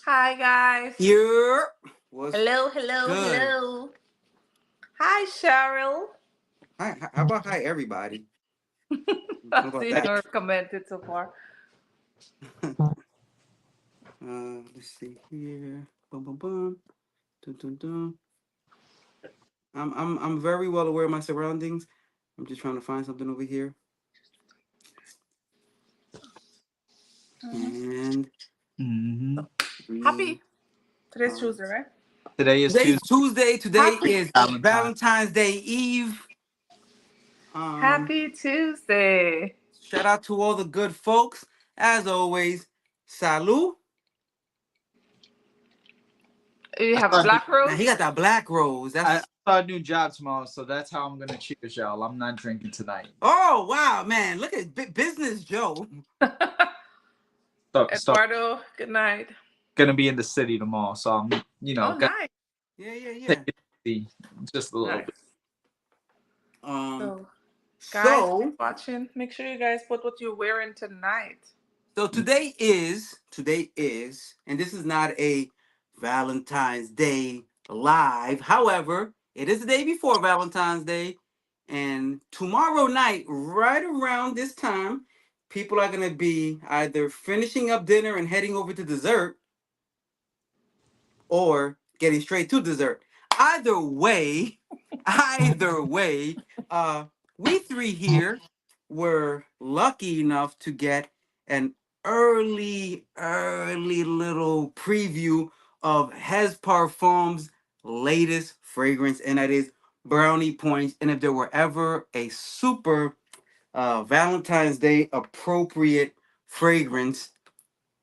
Hi, guys. Here was Hello, hello, good. hello. Hi, Cheryl. Hi, how about hi everybody? How I've about seen that? her commented so far. Let's see here. Boom, boom, boom. Dun, dun, dun. I'm very well aware of my surroundings. I'm just trying to find something over here. And hmm three. Happy. Today's Um, Tuesday, right? Today is Today's Tuesday, Tuesday. Today Happy. is Valentine. Valentine's Day Eve. Um, Happy Tuesday. Shout out to all the good folks. As always, salut. You I have a start, black Now rose? he got that black rose. I That's start a new job tomorrow, so that's how I'm gonna cheers y'all. I'm not drinking tonight. oh wow, man! Look at business Joe. Start Eduardo, good night. gonna be in the city tomorrow, so I'm Oh, gotta nice. Yeah, yeah, take yeah. it easy just a little Nice. bit. Um, So, guys, so watching, make sure you guys put what you're wearing tonight. so today is, and this is not a Valentine's Day live. However, it is the day before Valentine's Day, and tomorrow night, right around this time, people are gonna be either finishing up dinner and heading over to dessert, or getting straight to dessert. Either way, either way, uh, we three here were lucky enough to get an early little preview of Hez Parfum's latest fragrance, and that is Brownie Points. And if there were ever a super Valentine's Day appropriate fragrance,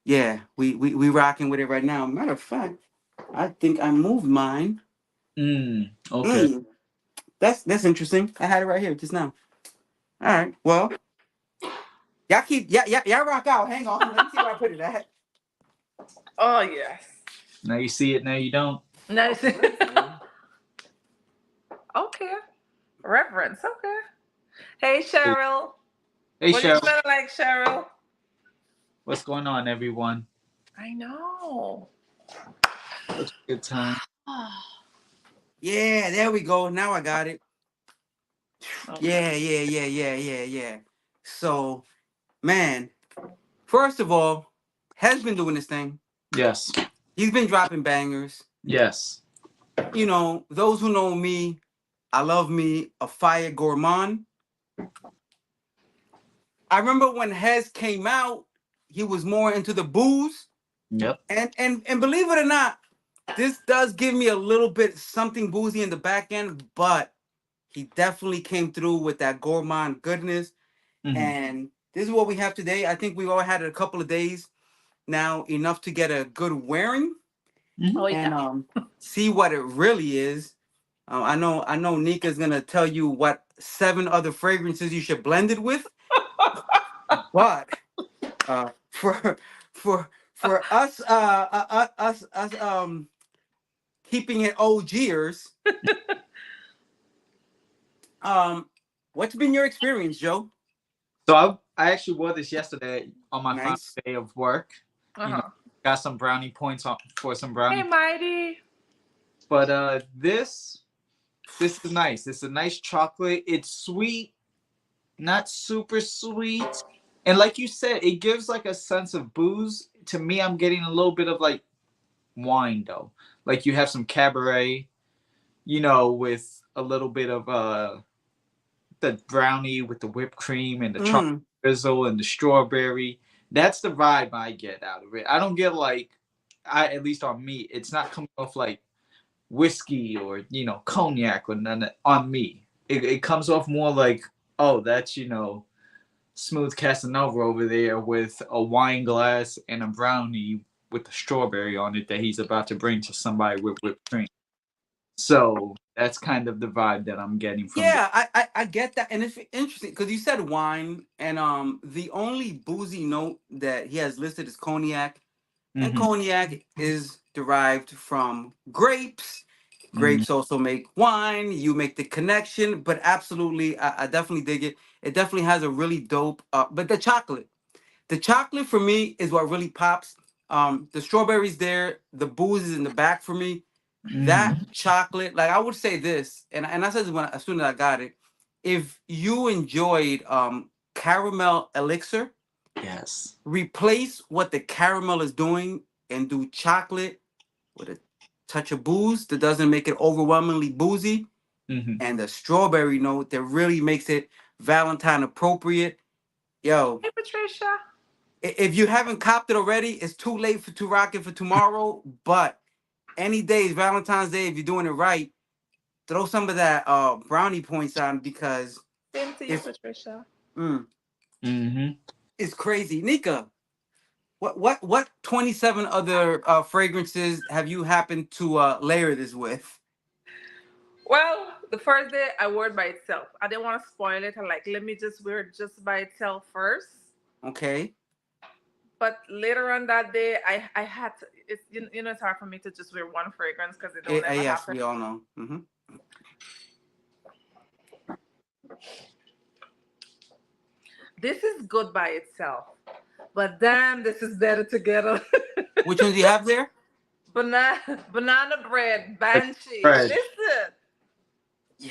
yeah, we rocking with it right now. Matter of fact, I think I moved mine. Okay. Mm, that's interesting. I had it right here just now. All right. Well, y'all rock out. Hang on. Let me see where I put it at. Oh, yes. Now you see it, now you don't. Nice. Oh, that's good. Okay. Reverence. Okay. Hey, Hey, Cheryl. hey, What do you Cheryl, smell like, Cheryl? what's going on, everyone? I know. Such a good time. Yeah, there we go. Now I got it. Okay. Yeah. So, man, first of all, has been doing this thing. Yes, He's been dropping bangers. yes. You know, those who know me, I love me a fire gourmand. I remember when Hez came out, he was more into the booze. Yep. And believe it or not, this does give me a little bit something boozy in the back end, but he definitely came through with that gourmand goodness. hmm And this is what we have today. I think we've all had it a couple of days now, enough to get a good wearing hmm Oh, and yeah. see what it really is. I know Nika's gonna tell you what 7 other fragrances you should blend it with, but for for us keeping it OGers, um what's been your experience, Joe? So I actually wore this yesterday on my final Nice. day of work. You know, Uh-huh. got some brownie points on for some Hey, brownie. Mighty. But this is nice. It's a nice chocolate. It's sweet, not super sweet. And like you said, it gives like a sense of booze. To me, I'm getting a little bit of like wine though. Like you have some cabaret, with a little bit of the brownie with the whipped cream and the chocolate Mm. drizzle and the strawberry. That's the vibe I get out of it. I don't get like at least on me, it's not coming off like whiskey or cognac or none on me. It comes off more like, oh, that's smooth Casanova over there with a wine glass and a brownie with the strawberry on it that he's about to bring to somebody with whipped cream. So that's kind of the vibe that I'm getting from this. Yeah, I get that, and it's interesting because you said wine, and the only boozy note that he has listed is cognac, and hmm cognac is derived from grapes. hmm Grapes also make wine. You make the connection, but absolutely, I definitely dig it. It definitely has a really dope. But the chocolate for me is what really pops. The strawberries there, the booze is in the back for me. That Mhm. chocolate, like I would say this, and I said this as soon as I got it. If you enjoyed caramel elixir, Yes. replace what the caramel is doing and do chocolate with a touch of booze that doesn't make it overwhelmingly boozy, Mhm. and the strawberry note that really makes it Valentine appropriate. Yo, Hey, Patricia. if you haven't copped it already, it's too late to rock it for tomorrow. But any day is Valentine's Day if you're doing it right. Throw some of that brownie points on because Same to you, it's Patricia. mm, Mhm. it's crazy. Nika, what 27 other fragrances have you happened to layer this with? Well, the first day I wore it by itself. I didn't want to spoil it. I like, let me just wear it just by itself first. Okay. But later on that day, I had to, it's you know it's hard for me to just wear one fragrance because it don't ever Yes, happen. we all know. This is good by itself, but damn, this is better together. Which ones do you have there? Banana bread, banshee. Right. Listen,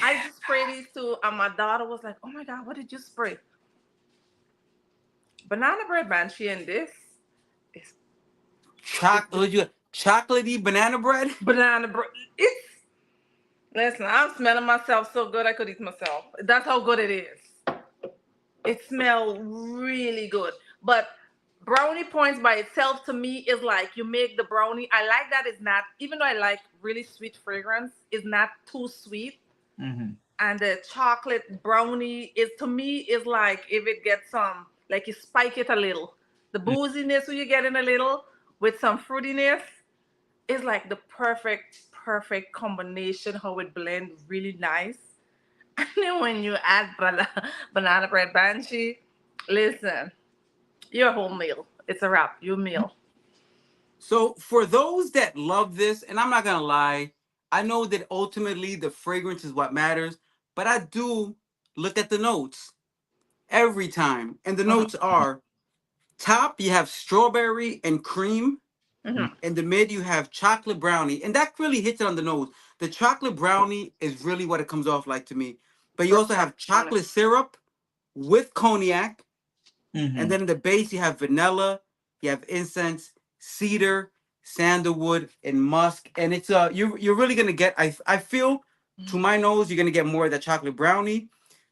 I Yeah. just sprayed these two, and my daughter was like, "Oh my god, what did you spray?" Banana bread, banshee, and this is Chocolate. You chocolatey banana bread. banana bread. It's listen. I'm smelling myself so good I could eat myself. That's how good it is. It smells really good. But brownie points by itself to me is like you make the brownie. I like that it's not, even though I like really sweet fragrance, it's not too sweet. Mhm. And the chocolate brownie is to me is like if it gets some like you spike it a little. The Mm. booziness you get in a little with some fruitiness is like the perfect combination how it blends really nice. And then when you add banana bread banshee, listen, your whole meal. It's a wrap. Your meal. So for those that love this, and I'm not gonna lie, I know that ultimately the fragrance is what matters, but I do look at the notes every time, and the Hmm. notes are top you have strawberry and cream. Mm. Hmm. In the mid, you have chocolate brownie, and that really hits it on the nose. The chocolate brownie is really what it comes off like to me. But you also have Brownie. chocolate syrup with cognac, and Mhm. then in the base you have vanilla, you have incense, cedar, sandalwood, and musk. And it's you're really gonna get. I feel to my nose you're gonna get more of that chocolate brownie,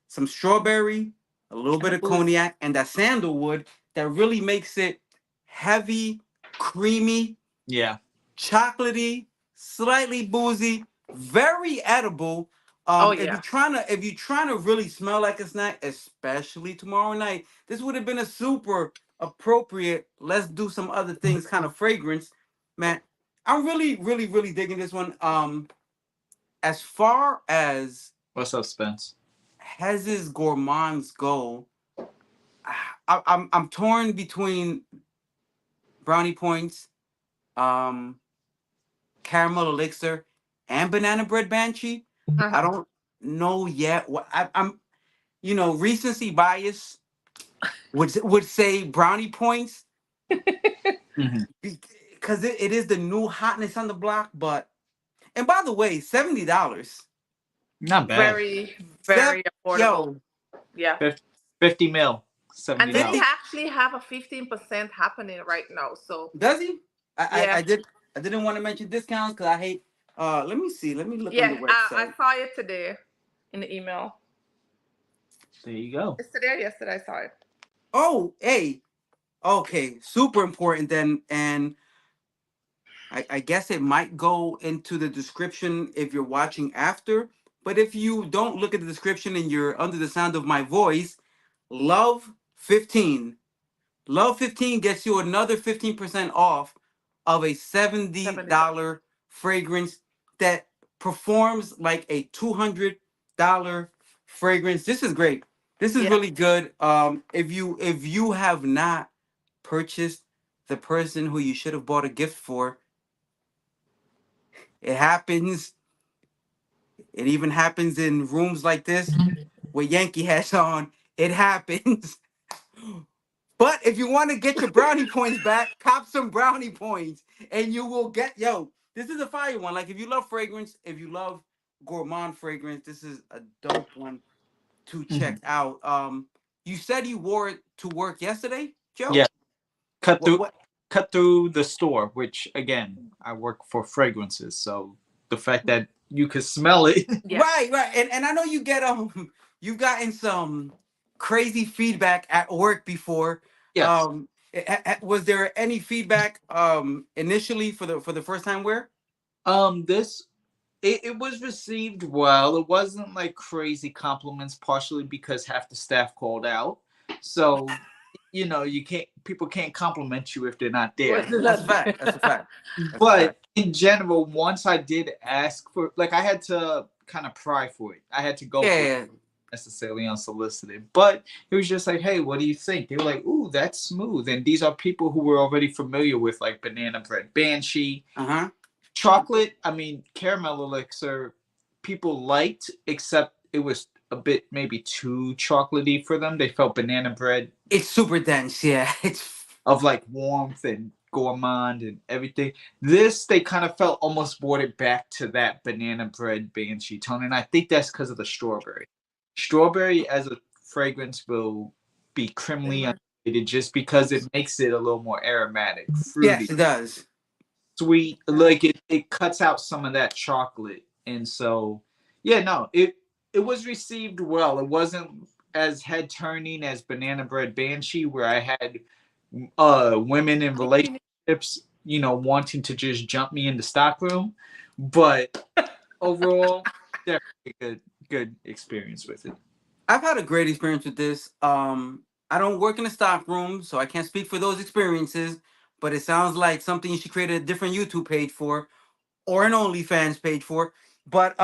some strawberry, a little And bit the of booze. cognac, and that sandalwood that really makes it heavy, creamy, Yeah. chocolatey, slightly boozy, very edible. Oh If yeah. you're trying to really smell like a snack, especially tomorrow night, this would have been a super appropriate. Let's do some other things kind of fragrance, man. I'm really digging this one. As far as What's up, Spence? Hez's gourmands go, I'm torn between brownie points. Um, caramel elixir, and banana bread banshee. I Uh-huh. don't know yet. What I'm, recency bias would say brownie points Mhm. because it is the new hotness on the block. But and by the way, $70. Not bad. Very, Seven, very affordable. yo, Yeah. 50 mil, And $70. then he 50. actually have a 15% happening right now. So Does he? yeah. I didn't want to mention discounts because I hate. Let me see. Let me look on the Yeah. I website. saw it today in the email. There you go. It's today or yesterday I saw it. Oh, hey, okay, super important then, and I guess it might go into the description if you're watching after. But if you don't look at the description and you're under the sound of my voice, Love 15. Love 15 gets you another 15% off of a $70. $70 fragrance that performs like a $200 fragrance. This is great. This is Yeah. really good. If you have not purchased the person who you should have bought a gift for, it happens. It even happens in rooms like this with Yankee hats on. It happens. But if you want to get your brownie points back, Cop some brownie points, and you will get This is a fire one. Like if you love fragrance, if you love gourmand fragrance, this is a dope one to check Mhm. out. You said you wore it to work yesterday, Joe. Yeah, cut What? through What? cut through the store, which again, I work for fragrances, so the fact that you could smell it. Yeah. Right, right. And I know you get you've gotten some crazy feedback at work before. Yes. Was there any feedback initially for the first time wear? This it was received well. It wasn't like crazy compliments, partially because half the staff called out. So, you can't people can't compliment you if they're not there. Was it That's a not fact. That's a fact. That's a But fact. in general, once I did ask for, like, I had to kind of pry for it. I had to go for it Yeah. necessarily unsolicited. But it was just like, hey, what do you think? They were like, ooh, that's smooth. And these are people who were already familiar with like banana bread banshee. Uh-huh. Chocolate, I mean, caramel elixir, people liked, except it was a bit maybe too chocolatey for them. They felt banana bread It's super dense. Yeah. It's of like warmth and gourmand and everything. This, they kind of felt almost brought it back to that banana bread banshee tone. And I think that's because of the strawberry. Strawberry as a fragrance will be criminally underrated just because it makes it a little more aromatic, yes, fruity, it does. sweet. Like it cuts out some of that chocolate. And so, yeah, no, it was received well. It wasn't as head turning as banana bread banshee, where I had women in relationships, wanting to just jump me in the stockroom. But overall, definitely a good experience with it. I've had a great experience with this. I don't work in the stock room, so I can't speak for those experiences, but it sounds like something you should create a different YouTube page for or an OnlyFans page for. But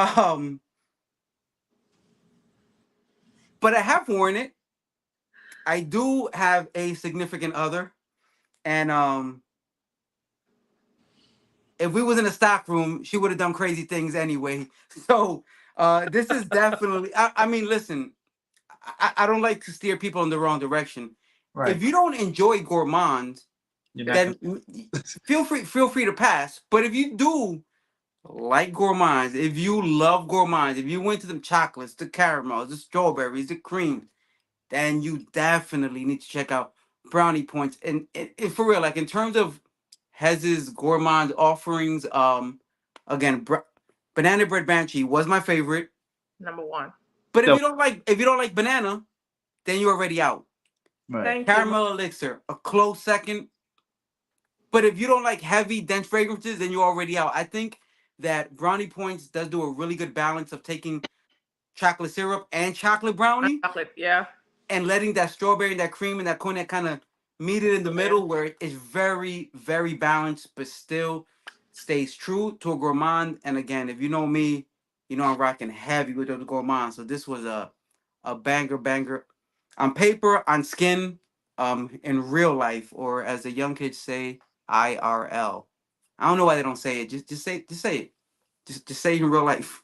but I have worn it. I do have a significant other, and if we was in a stock room, she would have done crazy things anyway. So this is definitely. I mean, listen, I don't like to steer people in the wrong direction. Right. If you don't enjoy gourmand, You're not then feel free to pass. But if you do like gourmands, if you love gourmands, if you went to them chocolates, the caramels, the strawberries, the cream, then you definitely need to check out Brownie Points. And for real, like in terms of Hez's gourmand offerings, again, banana bread banshee was my favorite. Number one. But if so you don't like banana, then you're already out. right. Thank you. Caramel elixir, a close second. But if you don't like heavy, dense fragrances, then you're already out. I think that Brownie Points does do a really good balance of taking chocolate syrup and chocolate And brownie chocolate, yeah. and letting that strawberry and that cream and that cognac kind of meet it in the Yeah. middle where it's very, very balanced, but still stays true to a gourmand. And again, if you know me, you know I'm rocking heavy with the gourmand. So this was a banger on paper, on skin, in real life, or as the young kids say, IRL. I don't know why they don't say it. Just say it. Just say it in real life.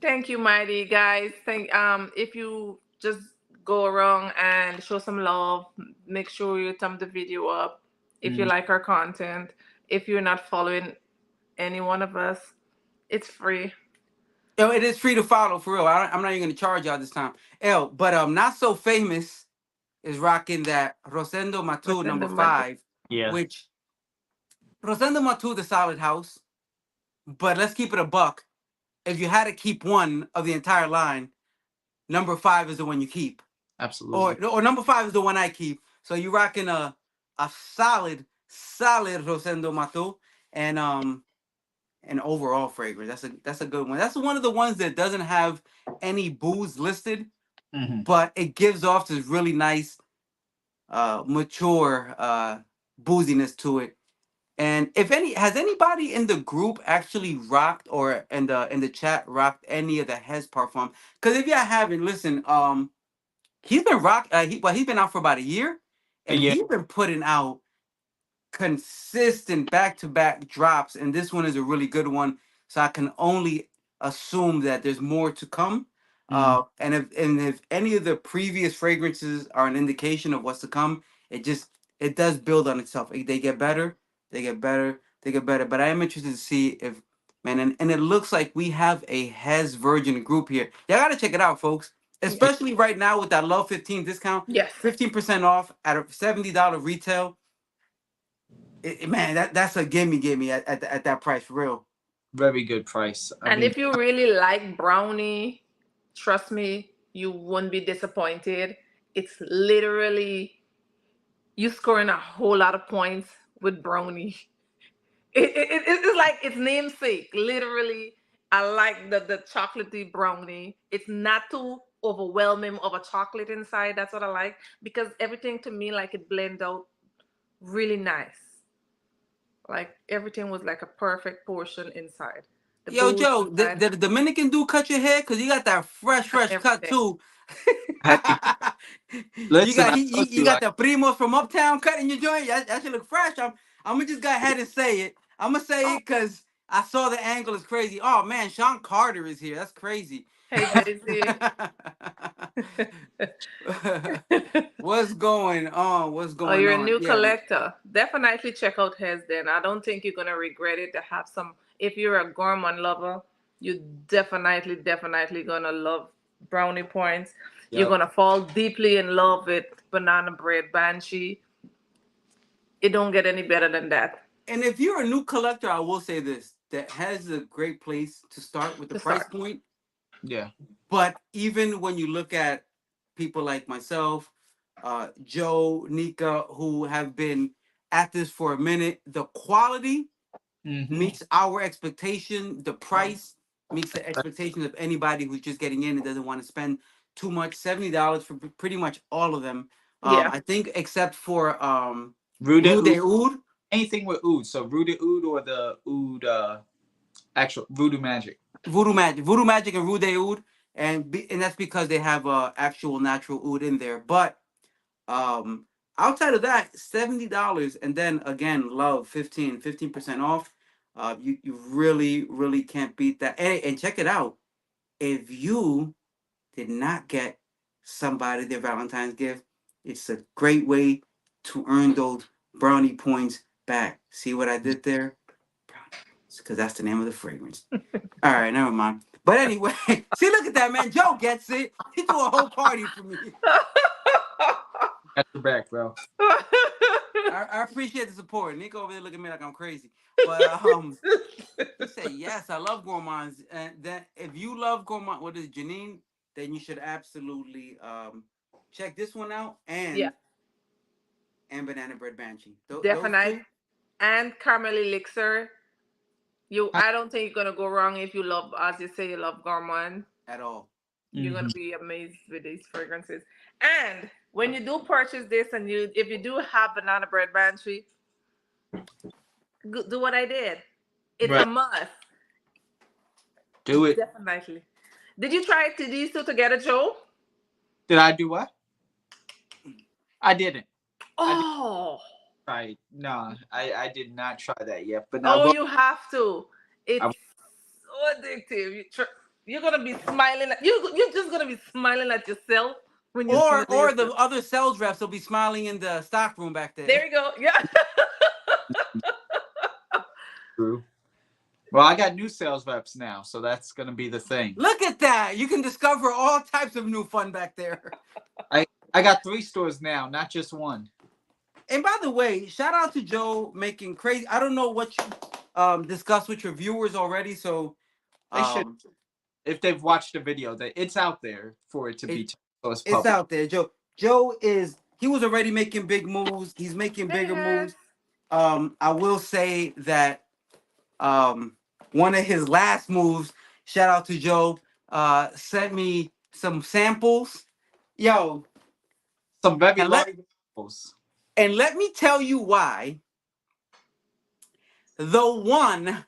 Thank you, mighty guys. If you just go around and show some love, make sure you thumb the video up. If you Mm. like our content, if you're not following any one of us, it's free. Yo, it is free to follow for real. I'm not even gonna charge y'all this time. But not so famous is rocking that Rosendo Matu Within number the month. 5, Yeah, which Rosendo Matu the solid house. But let's keep it a buck. If you had to keep one of the entire line, number 5 is the one you keep, absolutely. or number 5 is the one I keep. So you're rocking a solid Rosendo Matu, and an overall fragrance. That's a good one. That's one of the ones that doesn't have any booze listed, Hmm. but it gives off this really nice, mature booziness to it. And if any, has anybody in the group actually rocked or in the chat rocked any of the Hez Parfum? Because if you haven't, listen, he's been he's been out for about a year, and Yeah. he's been putting out consistent back-to-back drops, and this one is a really good one. So I can only assume that there's more to come. Mm. And if any of the previous fragrances are an indication of what's to come, it it does build on itself. They get better, they get better, they get better. But I am interested to see if, man, and it looks like we have a Hez Virgin group here. Y'all gotta check it out, folks. Yeah. Especially right now with that Love 15 discount, Yes. 15% off at a $70 retail. Man, that's a gimme at that price for real. Very good price. I And mean, if you really like brownie, trust me, you won't be disappointed. It's literally you scoring a whole lot of points with brownie. It's like its namesake. Literally, I like the chocolatey brownie. It's not too overwhelming of a chocolate inside. That's what I like because everything to me like it blend out really nice. Like everything was like a perfect portion inside. The Yo, booze Joe, inside, the Dominican dude cut your hair? Cause you got that fresh cut everything. too. hey, You listen, got I told you you, got the primos from Uptown cutting your joint. That should look fresh. I'm gonna just go ahead and say it. I'm gonna say Oh, it because I saw the angle is crazy. Oh man, Sean Carter is here. That's crazy. hey Daisy. What's going on? What's Oh, going you're a on? new Yeah, man. collector. Definitely check out Hez then. I don't think you're gonna regret it to have some. If you're a gourmand lover, you definitely gonna love brownie points. You're yep. gonna fall deeply in love with banana bread banshee. It don't get any better than that And if you're a new collector, I will say this: that has a great place to start with the to price start. point. Yeah. But even when you look at people like myself, Joe, Nika, who have been at this for a minute, the quality Mm-hmm. meets our expectation. The price meets the expectations of anybody who's just getting in and doesn't want to spend too much. $70 for pretty much all of them. Yeah, I think except for Rue de Rue Oud. de Oud, Anything with oud. So Rue de Oud or the oud, actual Voodoo Magic. Voodoo Magic, and Rue de Oud, and that's because they have actual natural oud in there. But Um, outside of that, $70, and then again, love 15% off. You really can't beat that. And check it out. If you did not get somebody their Valentine's gift, it's a great way to earn those brownie points back. See what I did there? Brownie points, because that's the name of the fragrance. All right, never mind. But anyway, see, look at that, man. Joe gets it. He threw a whole party for me. Got your back, bro. I appreciate the support. Nico over there looking at me like I'm crazy. But he said, yes, I love gourmands. And that if you love gourmand, what is it, Janine? Then you should absolutely check this one out yeah, and banana bread banshee. Those definite. two And caramel elixir. You, I, I don't think you're gonna go wrong if you love, as you say, you love gourmand. at all. You're mm-hmm. gonna be amazed with these fragrances. And when you do purchase this, and if you do have banana bread banshee, do what I did. It's a Right. must. Do it. Definitely. Did you try to these two together, Joe? Did I do what? I didn't. I didn't Oh, try. No, I did not try that yet. But now oh, go. you have to. I, It's so addictive. You're gonna be smiling. You're just gonna be smiling at yourself when you smell Or this. the other sales reps will be smiling in the stock room back there. There you go. Yeah. true. Well, I got new sales reps now, so that's gonna be the thing. Look at that. You can discover all types of new fun back there. I got 3 stores now, not just one. And by the way, shout out to Joe making crazy. I don't know what you discussed with your viewers already, so They should, um if they've watched the video, that it's out there for it to be it, checked, so it's it's public. out there. Joe is he was already making big moves. He's making Hey, bigger Hez. moves. I will say that one of his last moves, shout out to Joe, sent me some samples. Yo, Some very and let large samples. and let me tell you why the one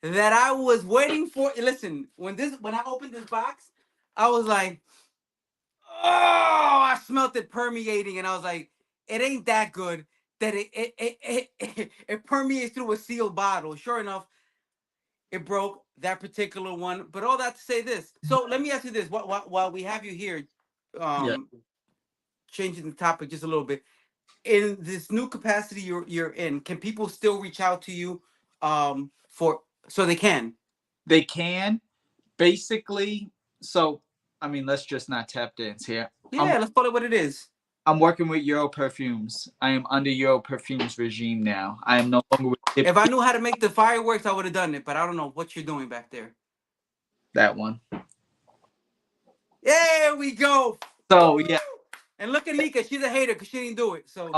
that I was waiting for. Listen, when I opened this box, I was like, oh, I smelt it permeating, and I was like, it ain't that good that it permeates through a sealed bottle. Sure enough, it broke that particular one. But all that to say this. So let me ask you this: while we have you here, Yeah. um, changing the topic just a little bit. in this new capacity you're in, can people still reach out to you for so they can? They can basically. So I mean, let's just not tap dance here. Yeah, let's call it what it is. I'm working with Euro Perfumes. I am under Euro Perfumes regime now. I am no longer with If I knew how to make the fireworks, I would have done it, but I don't know what you're doing back there. that one. There we go. So Woo! yeah. And look at Nika, she's a hater because she didn't do it. So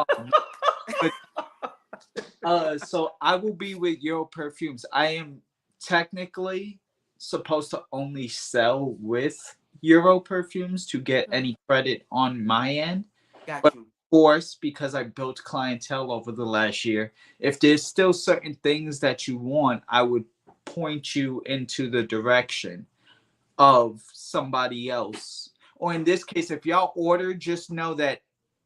So I will be with Euro Perfumes. I am technically supposed to only sell with Euro Perfumes to get any credit on my end. got But you. of course, because I built clientele over the last year, if there's still certain things that you want, I would point you into the direction of somebody else. Or in this case, if y'all order, just know that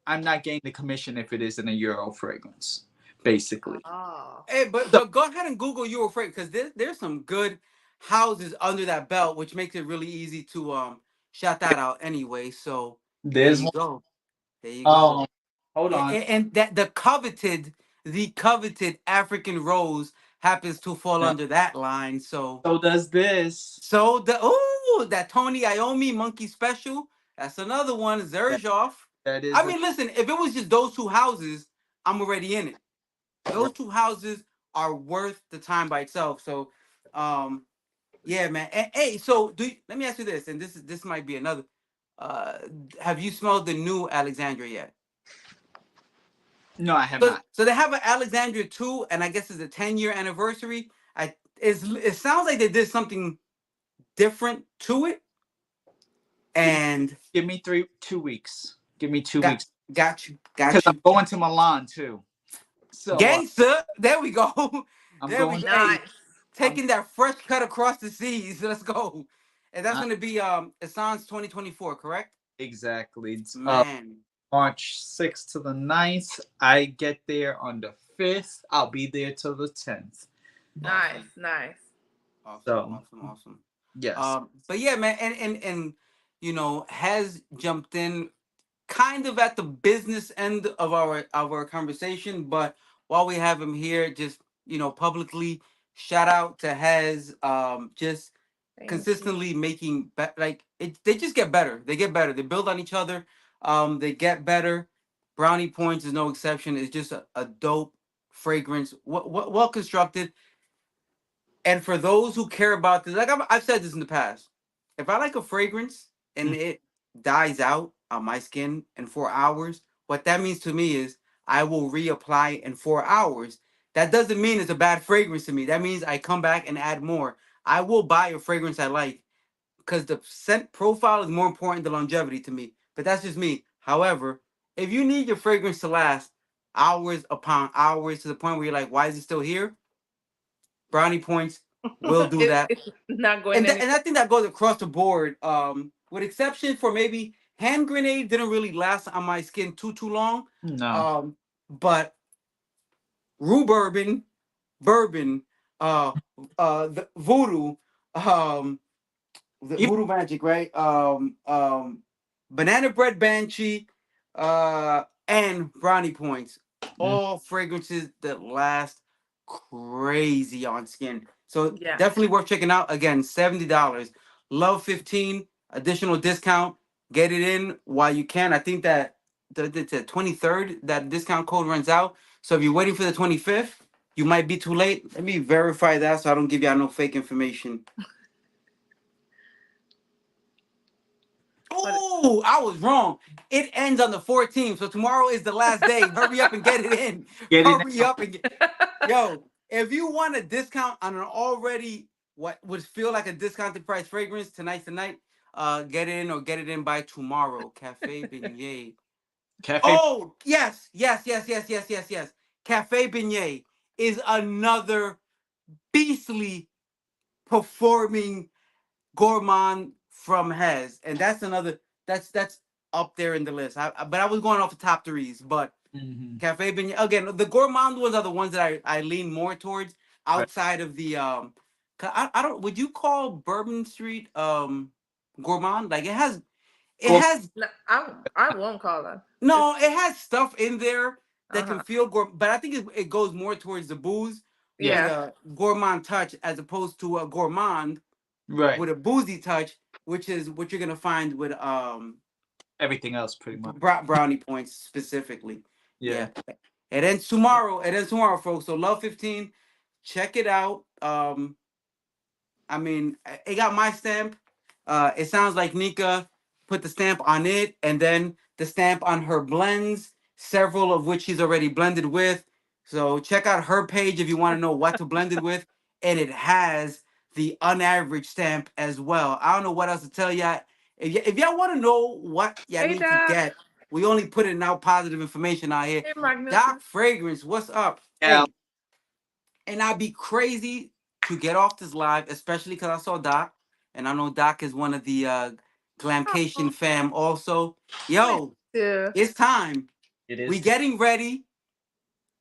I'm not getting the commission if it isn't a Euro fragrance, basically. Oh. Hey, So but go ahead and Google Euro Freight because there's some good houses under that belt, which makes it really easy to shout that out anyway. So there there's you one. go. There you go. Um, hold on. And that the coveted African rose happens to fall No. under that line. So So does this. that Tony Iommi Monkey Special, that's another one. That, Zerzhoff. that I is a mean, listen, if it was just those two houses, I'm already in it. Those two houses are worth the time by itself. So, yeah, man. And, hey, so let me ask you this, and this might be another. Uh, have you smelled the new Alexandria yet? no, I have So, not. so they have an Alexandria 2, and I guess it's a 10-year anniversary. It sounds like they did something different to it, Give me and give me 2 weeks. Give me two got weeks got you, because got I'm you. going to Milan too. So Gangster. There we go. I'm There we going. go. Hey, Nice. I'm taking that fresh cut across the seas. Let's go. And that's I, gonna be Assange 2024, correct? exactly. It's, Man. March 6th to the 9th. I get there on the 5th. I'll be there till the 10th. Nice. Awesome. Nice. Awesome. So Awesome. Awesome. yes. But yeah, man, and has jumped in kind of at the business end of our conversation, but while we have him here, just publicly shout out to Hez, just Thank you. consistently making like it. They just get better. They get better. They build on each other. They get better. Brownie Points is no exception. It's just a dope fragrance, well constructed. And for those who care about this, like I've said this in the past, if I like a fragrance and Mm. it dies out on my skin in 4 hours, what that means to me is I will reapply in 4 hours. That doesn't mean it's a bad fragrance to me. That means I come back and add more. I will buy a fragrance I like because the scent profile is more important than longevity to me. But that's just me. However, if you need your fragrance to last hours upon hours to the point where you're like, why is it still here? Brownie Points will do that. It's not going And I anywhere. think that goes across the board. With exception for maybe hand grenade didn't really last on my skin too long. No. But Rue bourbon, uh, the voodoo, um, the Even voodoo magic, right? Banana bread banshee, and brownie points. mm, All fragrances that last crazy on skin. So Yeah. definitely worth checking out. Again, $70. Love 15 additional discount. Get it in while you can. I think that the 23rd that discount code runs out. So if you're waiting for the 25th, you might be too late. Let me verify that so I don't give y'all no fake information. But Oh, I was wrong. It ends on the 14th, so tomorrow is the last day. Hurry up and get it in. get it Hurry now. up and get. Yo, if you want a discount on an already what would feel like a discounted price fragrance tonight's the night, get it in or get it in by tomorrow. Cafe Beignet. Cafe. Oh yes, yes, yes, yes, yes, yes, yes. Cafe Beignet is another beastly performing Gourmand from Hez, and that's another that's up there in the list. But I was going off the top threes, but Mhm. Cafe Beignet again. The Gourmand ones are the ones that I lean more towards Right. outside of the 'cause I don't. Would you call Bourbon Street Gourmand? Like it Go has no, I won't call her. It's, No, it has stuff in there that can uh-huh. feel gourmand, but I think it goes more towards the booze with Yeah. Yeah. a gourmand touch as opposed to a gourmand Right. with a boozy touch, which is what you're gonna find with Everything else, pretty much. brownie points specifically. Yeah. Yeah. It ends tomorrow. It ends tomorrow, folks. So Love 15, check it out. I mean, it got my stamp. It sounds like Nika put the stamp on it and then the stamp on her blends, several of which she's already blended with. So check out her page if you want to know what to blend it with. And it has the unaverage stamp as well. I don't know what else to tell y'all. If y'all want to know what y'all Hey, need to Doc. get, we only put in out positive information out here. Hey, Magnuson. Doc Fragrance, what's up? Yeah. Hey, and I'd be crazy to get off this live, especially because I saw Doc, and I know Doc is one of the Glamcation Oh, fam also. miss Yo, you. it's time. It We is. getting ready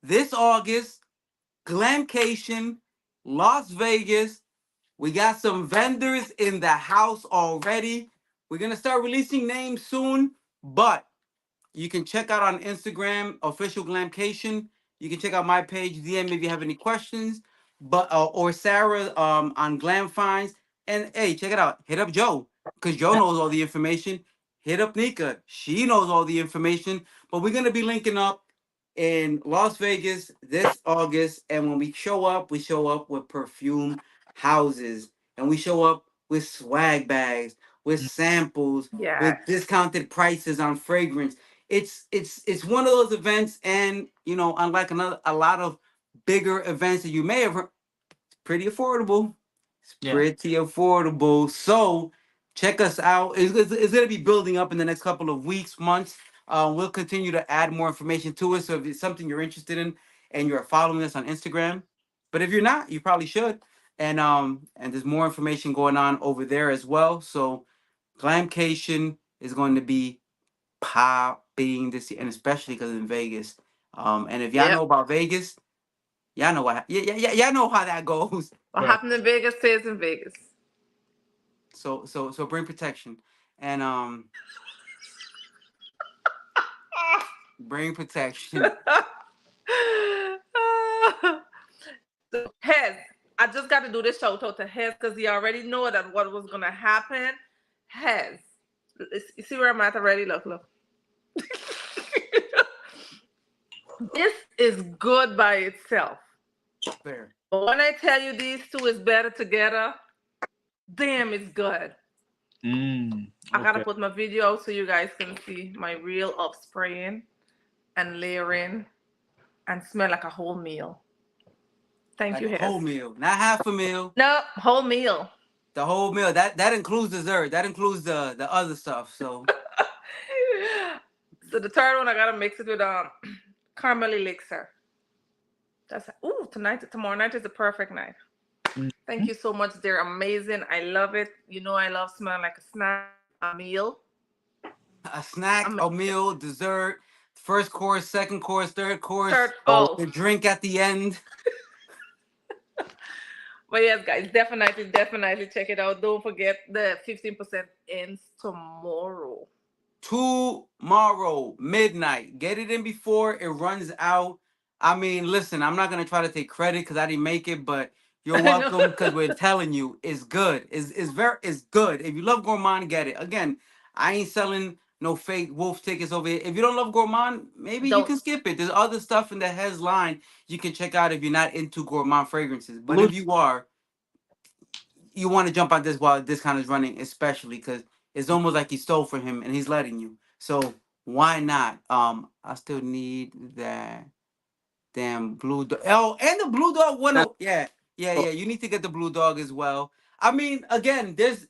this August, Glamcation, Las Vegas. We got some vendors in the house already. We're gonna start releasing names soon, but you can check out on Instagram, official Glamcation. You can check out my page, DM if you have any questions. But or Sarah on Glam Finds. And hey, check it out. Hit up Joe, because Joe knows all the information. Hit up Nika. She knows all the information. But we're gonna be linking up in Las Vegas this August. And when we show up with perfume houses. And we show up with swag bags, with samples, Yeah. with discounted prices on fragrance. It's one of those events, and unlike a lot of bigger events that you may have heard, it's pretty affordable. It's Yeah. pretty affordable. So check us out. It's going to be building up in the next couple of weeks, months. We'll continue to add more information to it. So if it's something you're interested in and you're following us on Instagram, but if you're not, you probably should. And there's more information going on over there as well. So Glamcation is going to be popping this year, and especially because in Vegas. And if y'all Yep. know about Vegas, y'all know y'all know how that goes. What Right. happened in Vegas stays in Vegas. So bring protection, and bring protection. So Hez, I just got to do this shout out to Hez because he already know that what was gonna happen. Hez, you see where I'm at already? Look, look. This is good by itself, Fair. but when I tell you these two is better together, damn, it's good. I gotta Okay. put my video out so you guys can see my reel of spraying and layering and smell like a whole meal. Thank Like you, a Hez. whole meal, not half a meal. No, whole meal. The whole meal. That includes dessert. That includes the other stuff. So So the third one I gotta mix it with caramel elixir. That's tomorrow night is the perfect night. Thank Mhm. you so much. They're amazing. I love it. You know I love smelling like a snack, a meal. a snack, a Amazing. meal, dessert, first course, second course, third course, Third, Oh, oh, the drink at the end. but yes, guys, definitely check it out. Don't forget the 15% ends tomorrow. Tomorrow midnight. Get it in before it runs out. I mean, listen, I'm not gonna try to take credit because I didn't make it, but you're I know. welcome because we're telling you it's good. It's good. If you love Gourmand, get it. Again, I ain't selling no fake wolf tickets over here. If you don't love Gourmand, maybe you Don't can skip it. There's other stuff in the Hez line you can check out if you're not into Gourmand fragrances. But blue. if you are, you want to jump on this while this kind is running, especially because it's almost like he stole from him and he's letting you. So why not? I still need that damn blue dog. Oh, and the blue dog one. That's Oh, yeah, yeah, oh, yeah. You need to get the blue dog as well. I mean, again, there's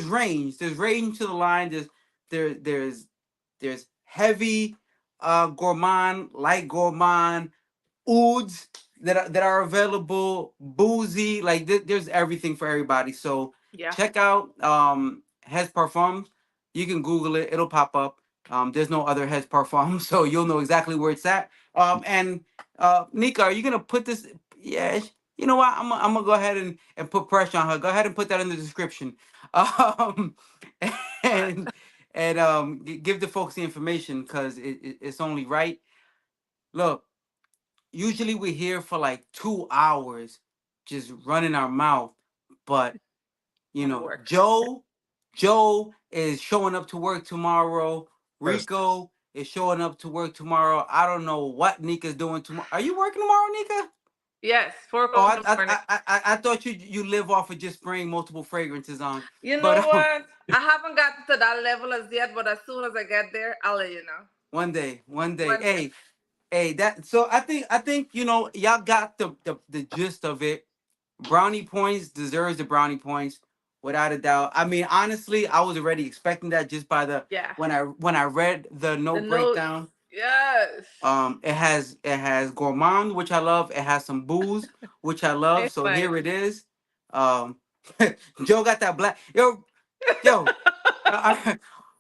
range. There's range to the line. There's heavy gourmand, light gourmand, ouds that are available, boozy, like there's everything for everybody. So yeah. check out Hez Parfums. You can Google it, it'll pop up. There's no other Hez Parfums, so you'll know exactly where it's at. And Nika, are you gonna put this? Yeah, you know what? I'm gonna go ahead and put pressure on her. Go ahead and put that in the description. Um, All right. and and give the folks the information because it's only right. Look, usually we're here for like 2 hours, just running our mouth, but you Gotta know, work. Joe is showing up to work tomorrow. First, Rico is showing up to work tomorrow. I don't know what Nika's doing tomorrow. Are you working tomorrow, Nika? Yes, four Oh, o'clock in the morning. I thought you live off of just spraying multiple fragrances on, You know but what? I haven't gotten to that level as yet, but as soon as I get there, I'll let you know. one day, One day. hey, that. So I think y'all got the gist of it. Brownie points deserves the brownie points without a doubt. I mean, honestly, I was already expecting that just by the Yeah. when I read the The note notes. breakdown. Yes. It has gourmand, which I love. It has some booze, which I love. It's So nice. here it is. Um, Joe got that black. Yo. Uh,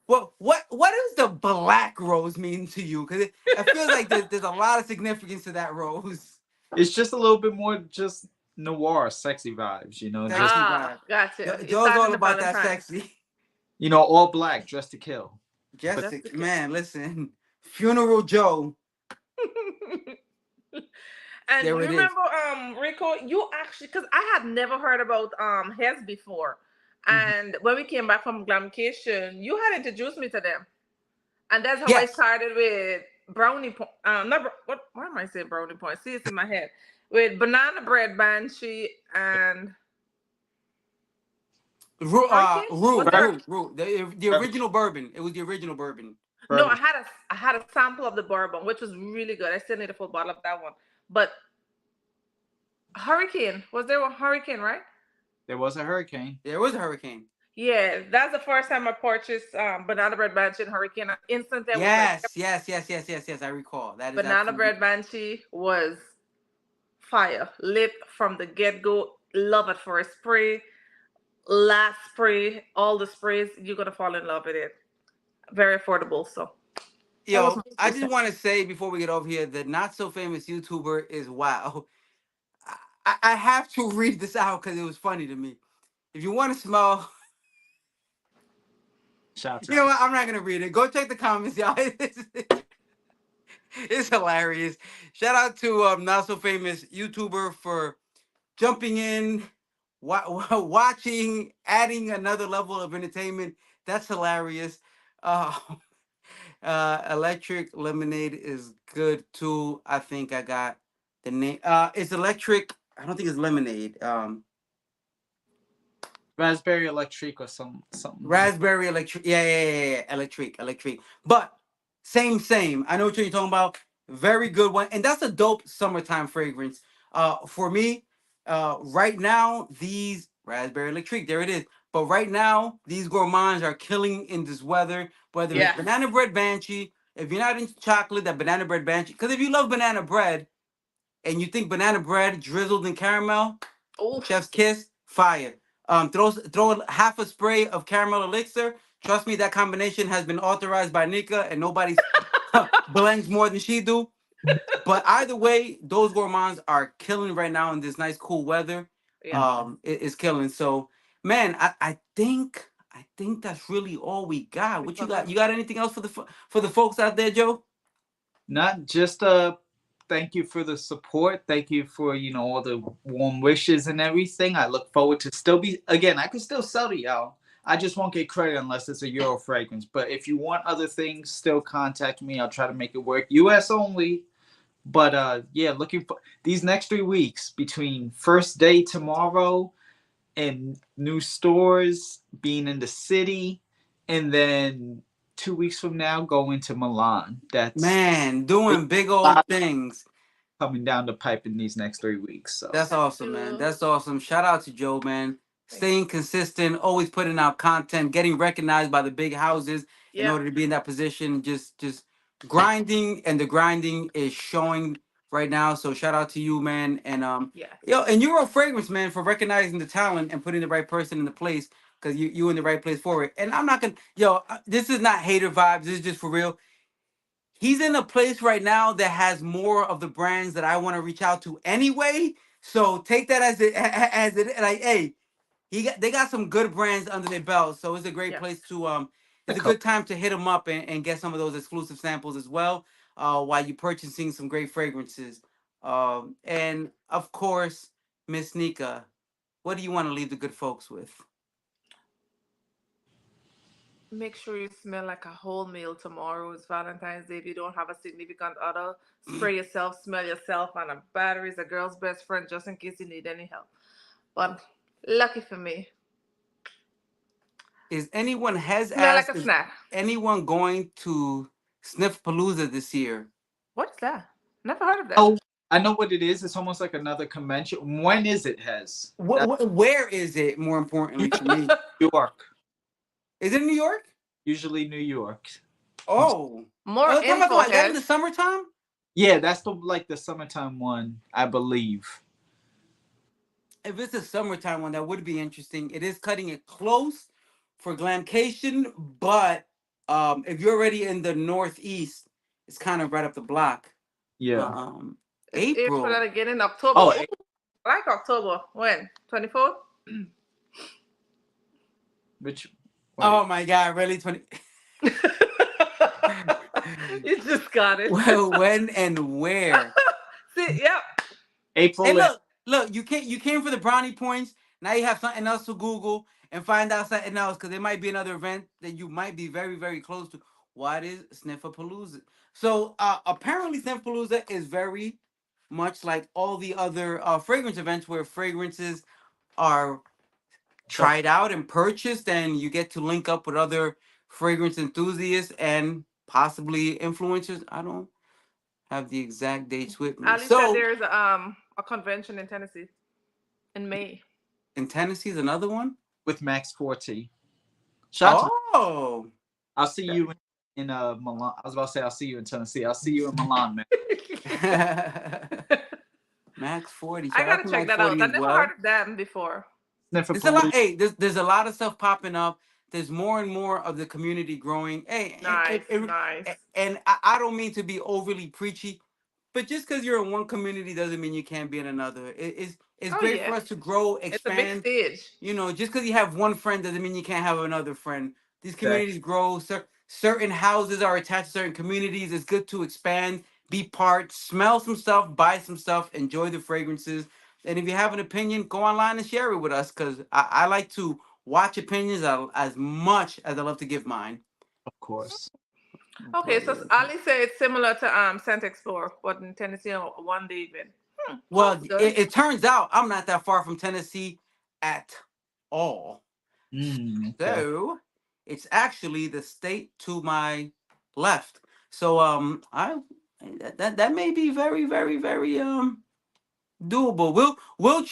what does the black rose mean to you? Because it feels like there's a lot of significance to that rose. it's just a little bit more just noir, sexy vibes. Just Sexy Ah, vibe. gotcha. It's Joe's starting all the about that Valentine. sexy. all black, dressed to kill. But Just Jessica, to kill. man, listen. Funeral Joe. And There it is. remember, Rico, you actually, because I had never heard about Hez before, Mhm. and when we came back from Glamcation, you had introduced me to them, and that's how I Yes. started with brownie point. Not what? Why am I saying brownie point? See, it's in my head with banana bread banshee and hurricane. Was Rue, there? Bur- Rue, Rue. The bur- original bourbon. It was the original bourbon. No, bourbon. I had a sample of the bourbon, which was really good. I still need a full bottle of that one. But hurricane, was there a hurricane, right? There was a hurricane. There was a hurricane. Yeah, that's the first time I purchased banana bread banshee and hurricane. And instantly, I was like, yep, Yes, yes, yes, yes, yes, yes. I recall. That is banana absolutely. bread banshee was fire, lit from the get go. Love it for a spray, last spray, all the sprays. You're gonna fall in love with it. Very affordable. So that was Yo, my I just recent. want to say before we get over here, the not so famous YouTuber is wow. I have to read this out because it was funny to me. If you want to smell, Shouts you know out. what? I'm not gonna read it. Go check the comments, y'all. It's hilarious. Shout out to not so famous YouTuber for jumping in, watching, adding another level of entertainment. That's hilarious. Uh, Electric Lemonade is good too. I think I got the name. It's electric. I don't think it's lemonade. Raspberry electric or something like. Raspberry electric. Yeah. Electric. But same. I know what you're talking about. Very good one, and that's a dope summertime fragrance. For me, right now these raspberry electric. There it is. But right now these gourmands are killing in this weather. Whether it's Yeah. banana bread banshee, if you're not into chocolate, that banana bread banshee. Because if you love banana bread and you think banana bread drizzled in caramel, Oof. Chef's Kiss, fire. Throw half a spray of caramel elixir. Trust me, that combination has been authorized by Nika, and nobody's blends more than she do. But either way, those gourmands are killing right now in this nice cool weather. Yeah. It's killing. So, man, I think that's really all we got. We What you forgot. got? You got anything else for the folks out there, Joe? Not just thank you for the support. Thank you for all the warm wishes and everything. I look forward to still be again. I can still sell to y'all. I just won't get credit unless it's a Euro fragrance. But if you want other things, still contact me. I'll try to make it work. US only. But yeah, looking for these next 3 weeks between first day tomorrow and new stores, being in the city, and then 2 weeks from now going to Milan. That's Man, it's doing big a old lot things. coming down the pipe in these next 3 weeks. So That's Thank awesome, man. you. That's awesome. Shout out to Joe, man. Thank you. Staying consistent, always putting out content, getting recognized by the big houses in Yep. order to be in that position. Just grinding, and the grinding is showing right now. So shout out to you, man. And Yes. and Euro Fragrance, man, for recognizing the talent and putting the right person in the place because you in the right place for it. And I'm not gonna, this is not hater vibes. This is just for real. He's in a place right now that has more of the brands that I want to reach out to anyway. So take that as it like, hey, they got some good brands under their belt, so it's a great Yes. place to it's a good time to hit them up and get some of those exclusive samples as well, while you're purchasing some great fragrances. And of course, Miss Nika, what do you want to leave the good folks with? Make sure you smell like a whole meal tomorrow. It's Valentine's Day. If you don't have a significant other, spray yourself, smell yourself, and a battery is a girl's best friend just in case you need any help. But lucky for me, Is anyone has smell like asked, a is snack. anyone going to Sniff Palooza this year? What is that? Never heard of that. Oh, I know what it is. It's almost like another convention. When is it, Hez? That's Where is it? More importantly for me, New York. is it in New York? Usually New York. Oh, More oh, talking about the info, one- is that in Hez. the summertime? Yeah, that's the like the summertime one, I believe. If it's a summertime one, that would be interesting. It is cutting it close for Glamcation, but if you're already in the Northeast, it's kind of right up the block. Yeah. Um, It's April and April. again in October. Oh, Ooh, I like October. When? 24th? which wait. Oh my God, really? 20. You just got it. Well, when and where? See, yep. Hey, April and look, you came for the brownie points. Now you have something else to Google and find out something else because there might be another event that you might be very, very close to. What is Sniffapalooza? So apparently Sniffapalooza is very much like all the other fragrance events where fragrances are so tried out and purchased, and you get to link up with other fragrance enthusiasts and possibly influencers. I don't have the exact dates with me. Ali said So there's a convention in Tennessee in May. in Tennessee is another one. with Max 40. Shout out to Oh. I'll see you in Milan. I was about to say I'll see you in Tennessee. I'll see you in Milan, man. Max 40. I Shout out gotta to check Max that out. 40 I as never heard well. of them before. Sniffer There's a lot. Palooza. Hey, there's a lot of stuff popping up. There's more and more of the community growing. Hey, Nice, nice. and I don't mean to be overly preachy, but just because you're in one community doesn't mean you can't be in another. It's Oh great yeah, for us to grow, it's a big expand. stage. You know, just because you have one friend doesn't mean you can't have another friend. These Exactly. communities grow. Certain houses are attached to certain communities. It's good to expand, be part, smell some stuff, buy some stuff, enjoy the fragrances. And if you have an opinion, go online and share it with us because I like to watch opinions as much as I love to give mine. Of course. Okay, But so Ali said it's similar to Scent Explorer, but in Tennessee on a one day event. well, Sounds good. it turns out I'm not that far from Tennessee at all. Okay. So it's actually the state to my left. So I that may be very, very, very doable. We'll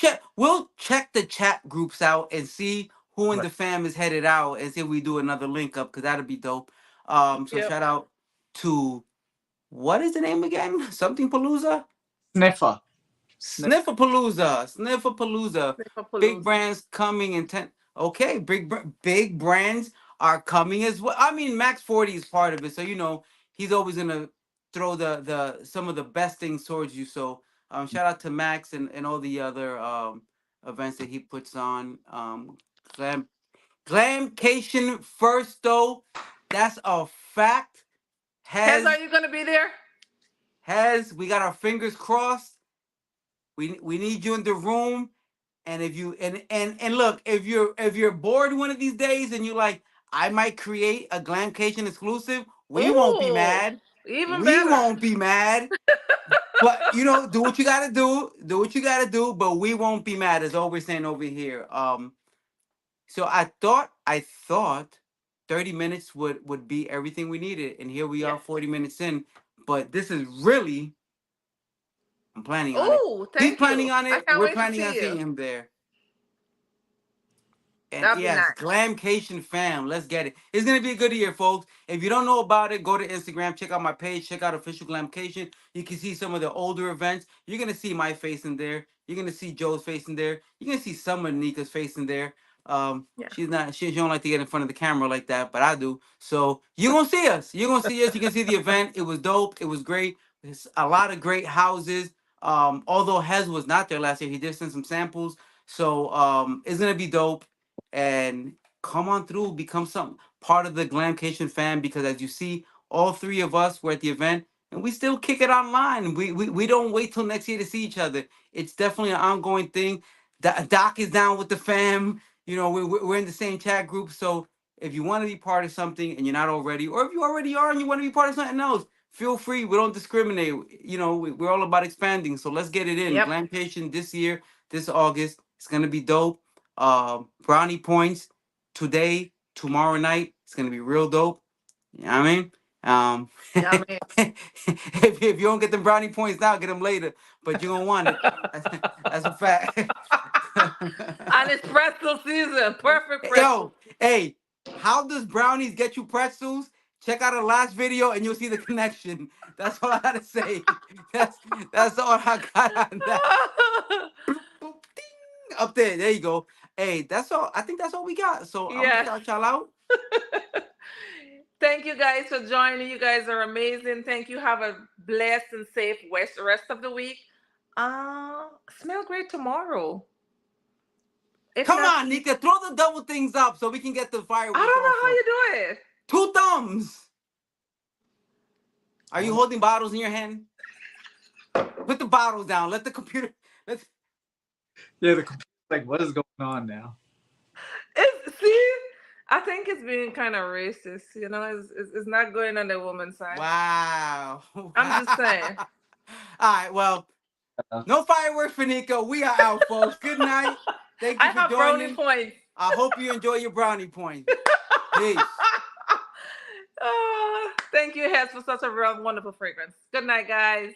check the chat groups out and see who in Right. the fam is headed out and see if we do another link up because that'd be dope. So Yep. shout out to what is the name again? Something Palooza? Sniffer. Sniffer. Snifferpalooza. Big Snifferpalooza. brands coming in ten. Okay, big brands are coming as well. I mean, Max 40 is part of it, so you know he's always gonna throw the some of the best things towards you. So shout out to Max and all the other events that he puts on. Glam Glamcation first though, that's a fact. Hez, Has are you gonna be there? we got our fingers crossed. We need you in the room. And if you and look, if you're bored one of these days and you like, I might create a Glamcation exclusive, we won't be Ooh, mad. even We better. won't be mad. But you know, do what you gotta do. Do what you gotta do, but we won't be mad, as always saying over here. So I thought 30 minutes would be everything we needed. And here we are Yes. 40 minutes in. But this is really I'm planning on it. Oh, He's thank planning you. on I it. can't We're wait to planning on see seeing you. him there. And That'll be yes, nice. Glamcation fam, let's get it. It's gonna be a good year, folks. If you don't know about it, go to Instagram, check out my page, check out official Glamcation. You can see some of the older events. You're gonna see my face in there. You're gonna see Joe's face in there. You're gonna see some of Nika's face in there. Yeah. She don't like to get in front of the camera like that, but I do. So you're gonna see us. You're gonna see us. You can see the event. It was dope. It was great. It's a lot of great houses. Although Hez was not there last year, he did send some samples. So it's gonna be dope and come on through, become something. part of the Glamcation fam, because as you see, all three of us were at the event and we still kick it online. We don't wait till next year to see each other. It's definitely an ongoing thing. Doc is down with the fam. You know, we're in the same chat group. So if you want to be part of something and you're not already, or if you already are and you want to be part of something else, feel free. We don't discriminate. You know, we're all about expanding. So let's get it in. Yep. Glamcation this year, this August, it's gonna be dope. Brownie Points today, tomorrow night. It's gonna be real dope. You know what I mean? Yeah, man. if you don't get them brownie points now, get them later. But you're gonna want it. That's a fact. And it's pretzel season. Perfect pretzel. Yo, hey, how does brownies get you pretzels? Check out our last video and you'll see the connection. That's all I gotta say. That's all I got on that. Boop, boop, ding, up there. There you go. Hey, that's all. I think that's all we got. So I'm Yes. gonna shout y'all out. Thank you guys for joining. You guys are amazing. Thank you. Have a blessed and safe rest of the week. Smell great tomorrow. If Come not- on, Nika, throw the double things up so we can get the fireworks. I don't know also. how you do it. 2 thumbs. Are you holding bottles in your hand? Put the bottles down. Let the computer. Let's. Yeah, the computer's like, what is going on now? See, I think it's being kind of racist. You know, it's not going on the woman's side. Wow. I'm just saying. All right. Well, no fireworks for Nika. We are out, folks. Good night. Thank you I for have brownie joining. points. I hope you enjoy your brownie points. Peace. Thank you, Hez, for such a real wonderful fragrance. Good night, guys.